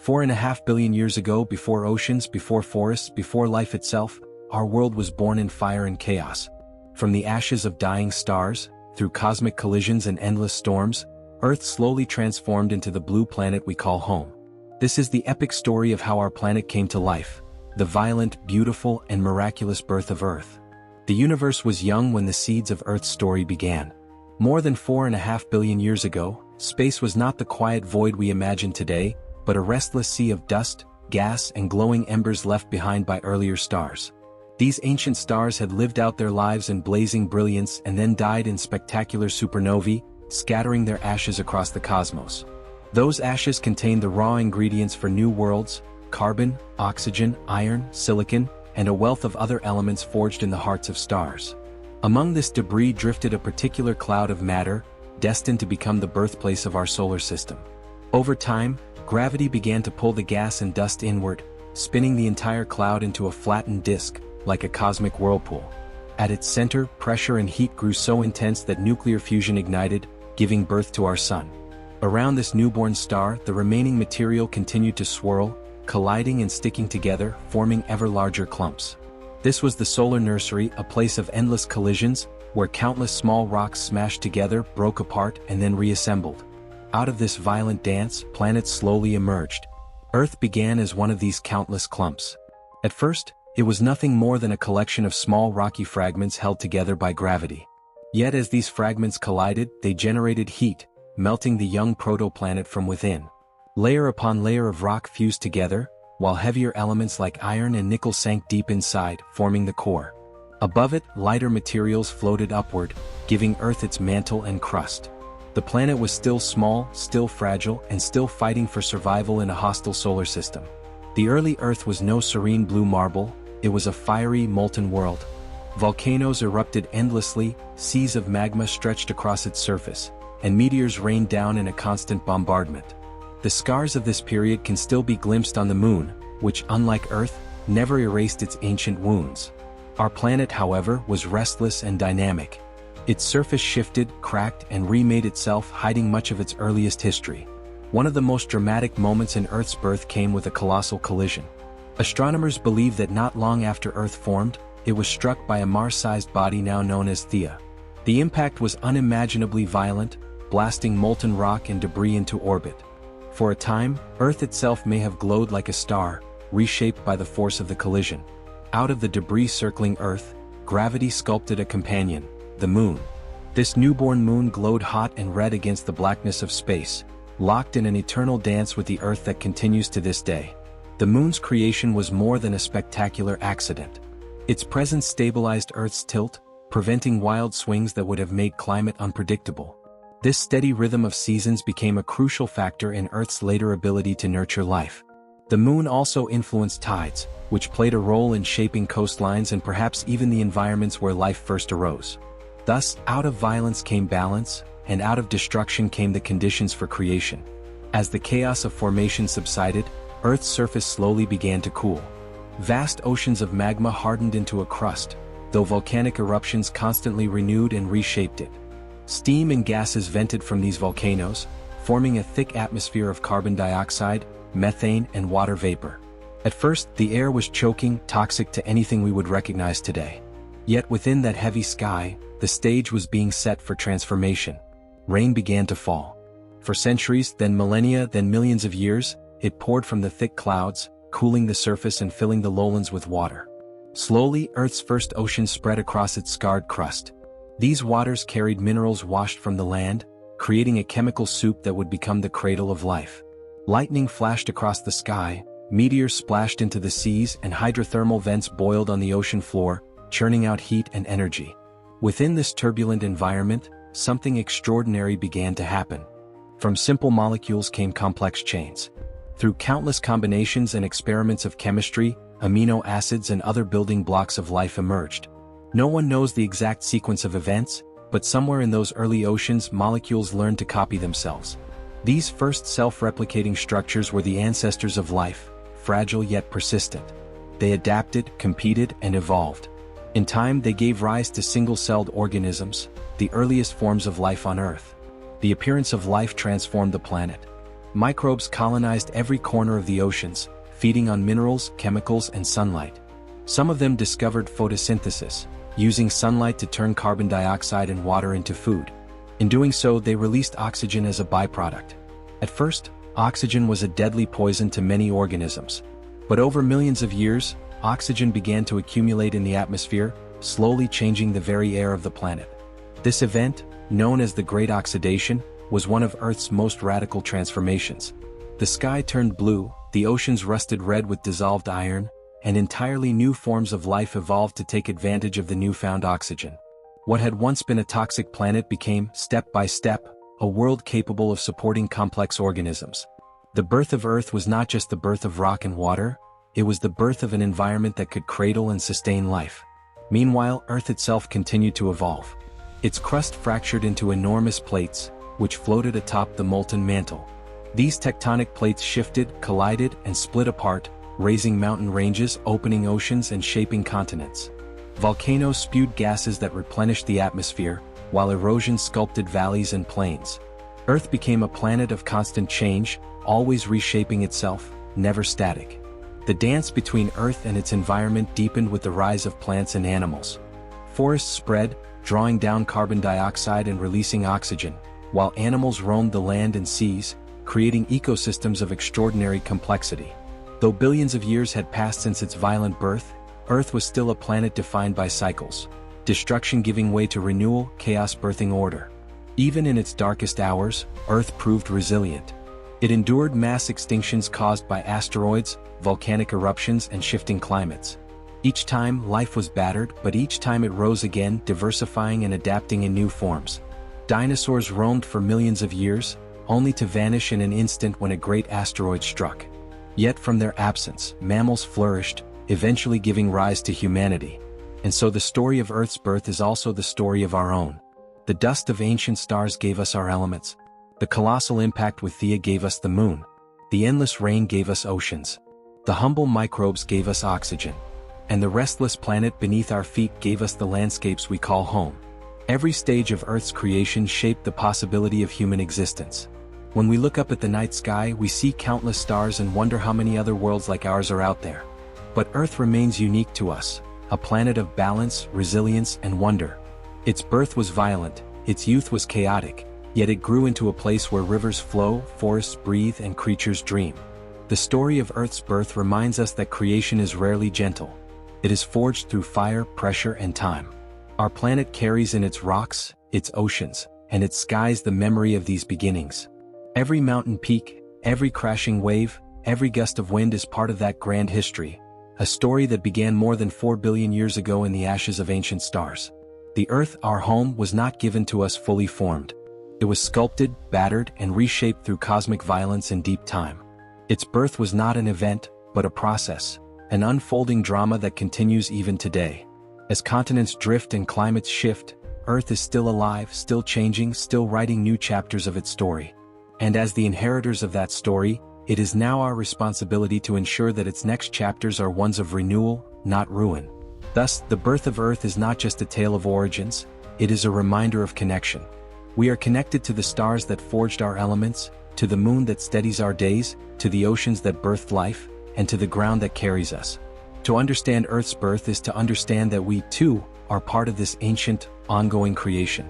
4.5 billion years ago, before oceans, before forests, before life itself, our world was born in fire and chaos. From the ashes of dying stars, through cosmic collisions and endless storms, Earth slowly transformed into the blue planet we call home. This is the epic story of how our planet came to life, the violent, beautiful, and miraculous birth of Earth. The universe was young when the seeds of Earth's story began. More than 4.5 billion years ago, space was not the quiet void we imagine today, but a restless sea of dust, gas, and glowing embers left behind by earlier stars. These ancient stars had lived out their lives in blazing brilliance and then died in spectacular supernovae, scattering their ashes across the cosmos. Those ashes contained the raw ingredients for new worlds: carbon, oxygen, iron, silicon, and a wealth of other elements forged in the hearts of stars. Among this debris drifted a particular cloud of matter, destined to become the birthplace of our solar system. Over time, gravity began to pull the gas and dust inward, spinning the entire cloud into a flattened disk, like a cosmic whirlpool. At its center, pressure and heat grew so intense that nuclear fusion ignited, giving birth to our sun. Around this newborn star, the remaining material continued to swirl, colliding and sticking together, forming ever larger clumps. This was the solar nursery, a place of endless collisions, where countless small rocks smashed together, broke apart, and then reassembled. Out of this violent dance, planets slowly emerged. Earth began as one of these countless clumps. At first, it was nothing more than a collection of small rocky fragments held together by gravity. Yet as these fragments collided, they generated heat, melting the young protoplanet from within. Layer upon layer of rock fused together, while heavier elements like iron and nickel sank deep inside, forming the core. Above it, lighter materials floated upward, giving Earth its mantle and crust. The planet was still small, still fragile, and still fighting for survival in a hostile solar system. The early Earth was no serene blue marble, it was a fiery, molten world. Volcanoes erupted endlessly, seas of magma stretched across its surface, and meteors rained down in a constant bombardment. The scars of this period can still be glimpsed on the Moon, which, unlike Earth, never erased its ancient wounds. Our planet, however, was restless and dynamic. Its surface shifted, cracked, and remade itself, hiding much of its earliest history. One of the most dramatic moments in Earth's birth came with a colossal collision. Astronomers believe that not long after Earth formed, it was struck by a Mars-sized body now known as Theia. The impact was unimaginably violent, blasting molten rock and debris into orbit. For a time, Earth itself may have glowed like a star, reshaped by the force of the collision. Out of the debris circling Earth, gravity sculpted a companion, the Moon. This newborn moon glowed hot and red against the blackness of space, locked in an eternal dance with the Earth that continues to this day. The Moon's creation was more than a spectacular accident. Its presence stabilized Earth's tilt, preventing wild swings that would have made climate unpredictable. This steady rhythm of seasons became a crucial factor in Earth's later ability to nurture life. The Moon also influenced tides, which played a role in shaping coastlines and perhaps even the environments where life first arose. Thus, out of violence came balance, and out of destruction came the conditions for creation. As the chaos of formation subsided, Earth's surface slowly began to cool. Vast oceans of magma hardened into a crust, though volcanic eruptions constantly renewed and reshaped it. Steam and gases vented from these volcanoes, forming a thick atmosphere of carbon dioxide, methane, and water vapor. At first, the air was choking, toxic to anything we would recognize today. Yet within that heavy sky, the stage was being set for transformation. Rain began to fall. For centuries, then millennia, then millions of years, it poured from the thick clouds, cooling the surface and filling the lowlands with water. Slowly, Earth's first ocean spread across its scarred crust. These waters carried minerals washed from the land, creating a chemical soup that would become the cradle of life. Lightning flashed across the sky, meteors splashed into the seas, and hydrothermal vents boiled on the ocean floor, churning out heat and energy. Within this turbulent environment, something extraordinary began to happen. From simple molecules came complex chains. Through countless combinations and experiments of chemistry, amino acids and other building blocks of life emerged. No one knows the exact sequence of events, but somewhere in those early oceans, molecules learned to copy themselves. These first self-replicating structures were the ancestors of life, fragile yet persistent. They adapted, competed, and evolved. In time, they gave rise to single-celled organisms, the earliest forms of life on Earth. The appearance of life transformed the planet. Microbes colonized every corner of the oceans, feeding on minerals, chemicals, and sunlight. Some of them discovered photosynthesis, using sunlight to turn carbon dioxide and water into food. In doing so, they released oxygen as a byproduct. At first, oxygen was a deadly poison to many organisms. But over millions of years, oxygen began to accumulate in the atmosphere, slowly changing the very air of the planet. This event, known as the Great Oxidation, was one of Earth's most radical transformations. The sky turned blue, the oceans rusted red with dissolved iron, and entirely new forms of life evolved to take advantage of the newfound oxygen. What had once been a toxic planet became, step by step, a world capable of supporting complex organisms. The birth of Earth was not just the birth of rock and water, it was the birth of an environment that could cradle and sustain life. Meanwhile, Earth itself continued to evolve. Its crust fractured into enormous plates, which floated atop the molten mantle. These tectonic plates shifted, collided, and split apart, raising mountain ranges, opening oceans, and shaping continents. Volcanoes spewed gases that replenished the atmosphere, while erosion sculpted valleys and plains. Earth became a planet of constant change, always reshaping itself, never static. The dance between Earth and its environment deepened with the rise of plants and animals. Forests spread, drawing down carbon dioxide and releasing oxygen, while animals roamed the land and seas, creating ecosystems of extraordinary complexity. Though billions of years had passed since its violent birth, Earth was still a planet defined by cycles, destruction giving way to renewal, chaos birthing order. Even in its darkest hours, Earth proved resilient. It endured mass extinctions caused by asteroids, volcanic eruptions, and shifting climates. Each time, life was battered, but each time it rose again, diversifying and adapting in new forms. Dinosaurs roamed for millions of years, only to vanish in an instant when a great asteroid struck. Yet from their absence, mammals flourished, eventually giving rise to humanity. And so the story of Earth's birth is also the story of our own. The dust of ancient stars gave us our elements. The colossal impact with Theia gave us the moon. The endless rain gave us oceans. The humble microbes gave us oxygen. And the restless planet beneath our feet gave us the landscapes we call home. Every stage of Earth's creation shaped the possibility of human existence. When we look up at the night sky, we see countless stars and wonder how many other worlds like ours are out there. But Earth remains unique to us, a planet of balance, resilience, and wonder. Its birth was violent, its youth was chaotic, yet it grew into a place where rivers flow, forests breathe, and creatures dream. The story of Earth's birth reminds us that creation is rarely gentle. It is forged through fire, pressure, and time. Our planet carries in its rocks, its oceans, and its skies the memory of these beginnings. Every mountain peak, every crashing wave, every gust of wind is part of that grand history, a story that began more than 4 billion years ago in the ashes of ancient stars. The Earth, our home, was not given to us fully formed. It was sculpted, battered, and reshaped through cosmic violence and deep time. Its birth was not an event, but a process, an unfolding drama that continues even today. As continents drift and climates shift, Earth is still alive, still changing, still writing new chapters of its story. And as the inheritors of that story, it is now our responsibility to ensure that its next chapters are ones of renewal, not ruin. Thus, the birth of Earth is not just a tale of origins, it is a reminder of connection. We are connected to the stars that forged our elements, to the moon that steadies our days, to the oceans that birthed life, and to the ground that carries us. To understand Earth's birth is to understand that we, too, are part of this ancient, ongoing creation.